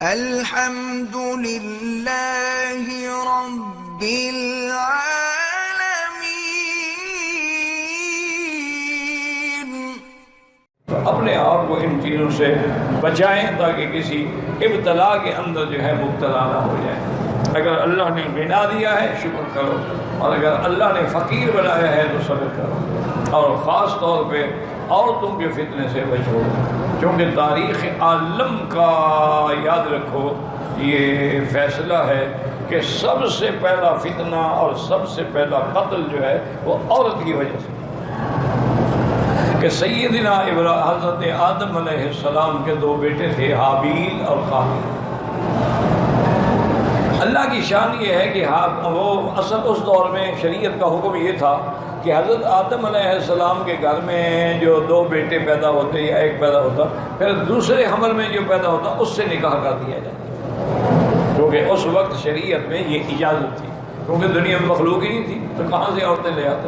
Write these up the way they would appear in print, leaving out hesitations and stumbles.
الحمد للہ رب العالمین۔ اپنے آپ کو ان چیزوں سے بچائیں تاکہ کسی ابتلا کے اندر جو ہے مبتلا نہ ہو جائے۔ اگر اللہ نے بنا دیا ہے شکر کرو، اور اگر اللہ نے فقیر بنایا ہے تو صبر کرو، اور خاص طور پہ عورتوں کے فتنے سے بچو، کیونکہ تاریخ عالم کا یاد رکھو یہ فیصلہ ہے کہ سب سے پہلا فتنہ اور سب سے پہلا قتل جو ہے وہ عورت کی وجہ سے، کہ سیدنا حضرت آدم علیہ السلام کے دو بیٹے تھے، حابیل اور قابیل۔ اللہ کی شان یہ ہے کہ وہ اصل اس دور میں شریعت کا حکم یہ تھا کہ حضرت آدم علیہ السلام کے گھر میں جو دو بیٹے پیدا ہوتے یا ایک پیدا ہوتا، پھر دوسرے حمل میں جو پیدا ہوتا اس سے نکاح کر دیا جائے، کیونکہ اس وقت شریعت میں یہ اجازت تھی، کیونکہ دنیا میں مخلوق ہی نہیں تھی تو کہاں سے عورتیں لے آتے۔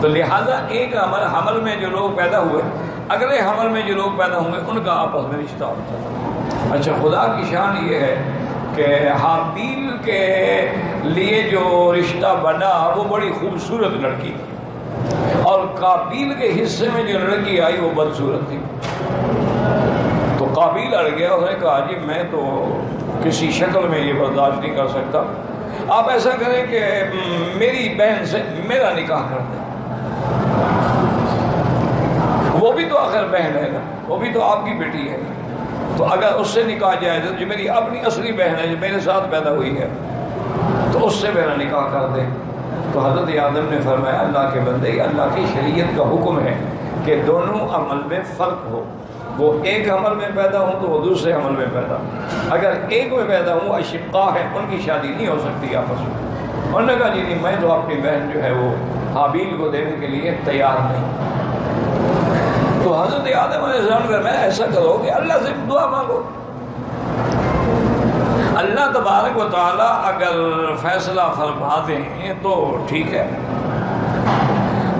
تو لہٰذا ایک حمل میں جو لوگ پیدا ہوئے، اگلے حمل میں جو لوگ پیدا ہوں گے ان کا آپس میں رشتہ ہوتا تھا۔ اچھا، خدا کی شان یہ ہے کہ حابیل کے لیے جو رشتہ بنا وہ بڑی خوبصورت لڑکی تھی، اور قابیل کے حصے میں جو لڑکی آئی وہ بدصورت تھی۔ تو قابیل اڑ گیا، اس نے کہا جی میں تو کسی شکل میں یہ برداشت نہیں کر سکتا، آپ ایسا کریں کہ میری بہن سے میرا نکاح کر دیں، وہ بھی تو آخر بہن ہے نا، وہ بھی تو آپ کی بیٹی ہے، تو اگر اس سے نکاح جائے تو جو میری اپنی اصلی بہن ہے جو میرے ساتھ پیدا ہوئی ہے تو اس سے میرا نکاح کر دے۔ تو حضرت آدم نے فرمایا اللہ کے بندے، اللہ کی شریعت کا حکم ہے کہ دونوں عمل میں فرق ہو، وہ ایک حمل میں پیدا ہوں تو وہ دوسرے حمل میں پیدا ہوں، اگر ایک میں پیدا ہوں اشقاء ہے ان کی شادی نہیں ہو سکتی آپس میں۔ انہوں نے کہا جی نہیں، میں تو اپنی بہن جو ہے وہ حابیل کو دینے کے لیے تیار نہیں۔ تو حضرت آدم علیہ السلام نے میں ایسا کرو کہ اللہ سے دعا مانگو، اللہ تبارک و تعالیٰ اگر فیصلہ فرما دیں تو ٹھیک ہے۔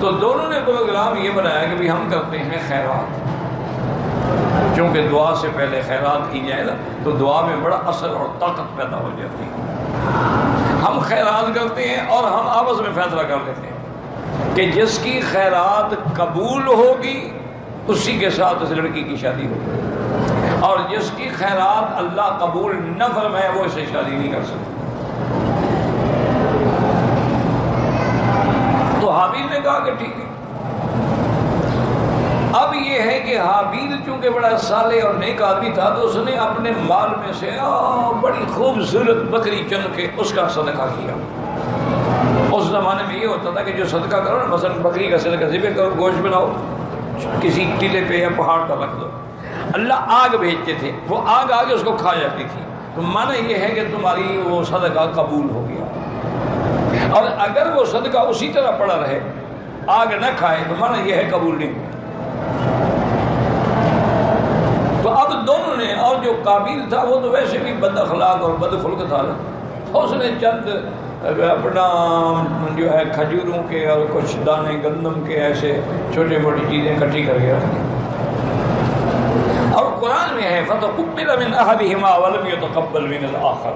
تو دونوں نے پروگرام یہ بنایا کہ بھی ہم کرتے ہیں خیرات، کیونکہ دعا سے پہلے خیرات کی جائے نا تو دعا میں بڑا اثر اور طاقت پیدا ہو جاتی ہے۔ ہم خیرات کرتے ہیں اور ہم آپس میں فیصلہ کر لیتے ہیں کہ جس کی خیرات قبول ہوگی اسی کے ساتھ اس لڑکی کی شادی ہوگی، اور جس کی خیرات اللہ قبول نہ فرمائے وہ اسے شادی نہیں کر سکتا۔ تو حابیل نے کہا کہ ٹھیک ہے۔ اب یہ ہے کہ حابیل چونکہ بڑا صالح اور نیک آدمی تھا تو اس نے اپنے مال میں سے بڑی خوبصورت بکری چن کے اس کا صدقہ کیا۔ اس زمانے میں یہ ہوتا تھا کہ جو صدقہ کرو نا، مثلا بکری کا صدقہ ذبح کرو، گوشت بناؤ، کسی ٹیلے پہ یا پہاڑ پر رکھ دو، اللہ آگ بھیجتے تھے، وہ آگ آگے اس کو کھا جاتی تھی، تو معنی یہ ہے کہ تمہاری وہ صدقہ قبول ہو گیا۔ اور اگر وہ صدقہ اسی طرح پڑا رہے، آگ نہ کھائے، تو معنی یہ ہے قبول نہیں ہوا۔ تو اب دونوں نے، اور جو قابیل تھا وہ تو ویسے بھی بد اخلاق اور بد خلق تھا نا، اس نے چند اپنا جو ہے کھجوروں کے اور کچھ دانے گندم کے ایسے چھوٹی موٹی چیزیں اکٹھی کر کے رکھ دی، اور قرآن میں ہے فَتَقُبِّلَ مِنْ أَحَدِهِمَا وَلَمْ يُتَقَبَّلْ مِنَ الْآخَرِ۔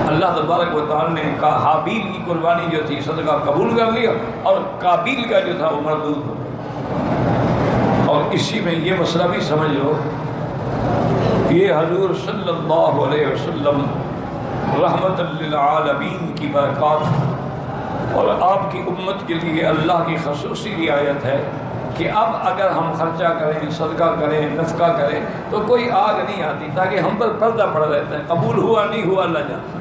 اللہ تبارک و تعالیٰ نے کہا حابیل کی قربانی جو تھی صدقہ قبول کر لیا، اور قابیل کا جو تھا وہ مردود ہو گیا۔ اور اسی میں یہ مسئلہ بھی سمجھ لو، یہ حضور صلی اللہ علیہ وسلم رحمت للعالمین کی برکات اور آپ کی امت کے لیے اللہ کی خصوصی رعایت ہے کہ اب اگر ہم خرچہ کریں، صدقہ کریں، نفقہ کریں تو کوئی آگ نہیں آتی، تاکہ ہم پر پردہ پڑا رہتا ہے، قبول ہوا نہیں ہوا اللہ جانتا۔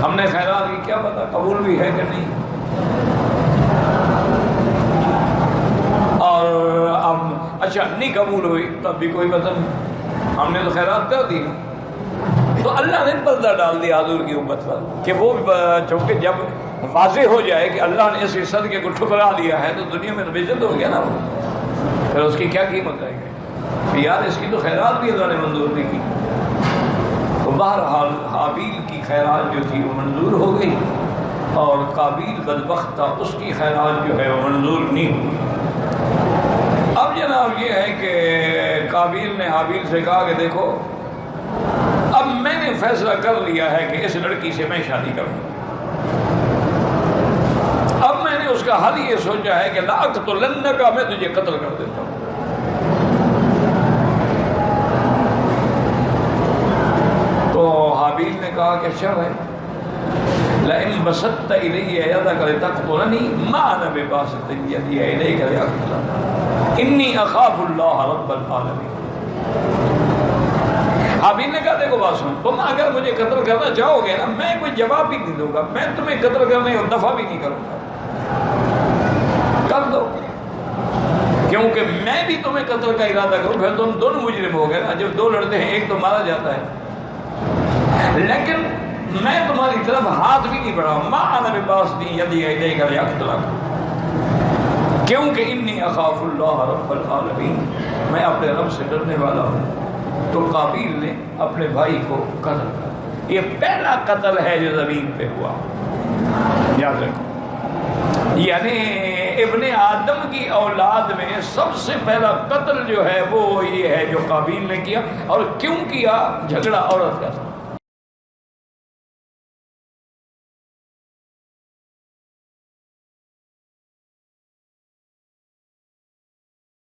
ہم نے خیرات کی کیا پتہ قبول بھی ہے کہ نہیں، اور اب اچھا نہیں قبول ہوئی تب بھی کوئی پتہ نہیں، ہم نے تو خیرات کر دی نا۔ تو اللہ نے پردہ ڈال دیا حضور کی امت پر کہ وہ چونکہ جب واضح ہو جائے کہ اللہ نے اس صدقے کو ٹھکرا دیا ہے تو دنیا میں تو بے عزت ہو گیا نا، پھر اس کی کیا قیمت رہے گی؟ یار اس کی تو خیرات بھی اللہ نے منظور نہیں کی۔ تو بہرحال حابیل کی خیرات جو تھی وہ منظور ہو گئی، اور قابیل بدبخت تھا، اس کی خیرات جو ہے وہ منظور نہیں ہوئی۔ اب جناب یہ ہے کہ قابیل نے حابیل سے کہا کہ دیکھو اب میں نے فیصلہ کر لیا ہے کہ اس لڑکی سے میں شادی کروں. اب میں نے اس کا حل یہ سوچا ہے کہ لأقتلنک، میں تجھے قتل کر دیتا ہوں. تو حابیل نے کہا کہ اچھا بھائی، لئن بسطت الی یدک لتقتلنی ما انا بباسط یدی الیک لأقتلک انی اخاف اللہ رب العالمین. حابیل نے کہا دیکھو بات سن، تم اگر مجھے قتل کرنا چاہو گے نا، میں کوئی جواب بھی نہیں دوں گا، میں تمہیں قتل کرنے اور دفع بھی نہیں کروں گا. کر دو، کیونکہ میں بھی تمہیں قتل کا ارادہ کروں پھر تم دونوں مجرم ہو گئے نا. جب دو لڑتے ہیں ایک تو مارا جاتا ہے، لیکن میں تمہاری طرف ہاتھ بھی نہیں بڑھاؤں. ما انا بباسط یدی الیک لأقتلک، کیونکہ انی اخاف اللہ رب العالمین، میں اپنے رب سے ڈرنے والا ہوں. تو قابیل نے اپنے بھائی کو قتل کر. یہ پہلا قتل ہے جو زمین پہ ہوا، یاد رکھو. یعنی ابن آدم کی اولاد میں سب سے پہلا قتل جو ہے وہ یہ ہے جو قابیل نے کیا. اور کیوں کیا؟ جھگڑا عورت کا.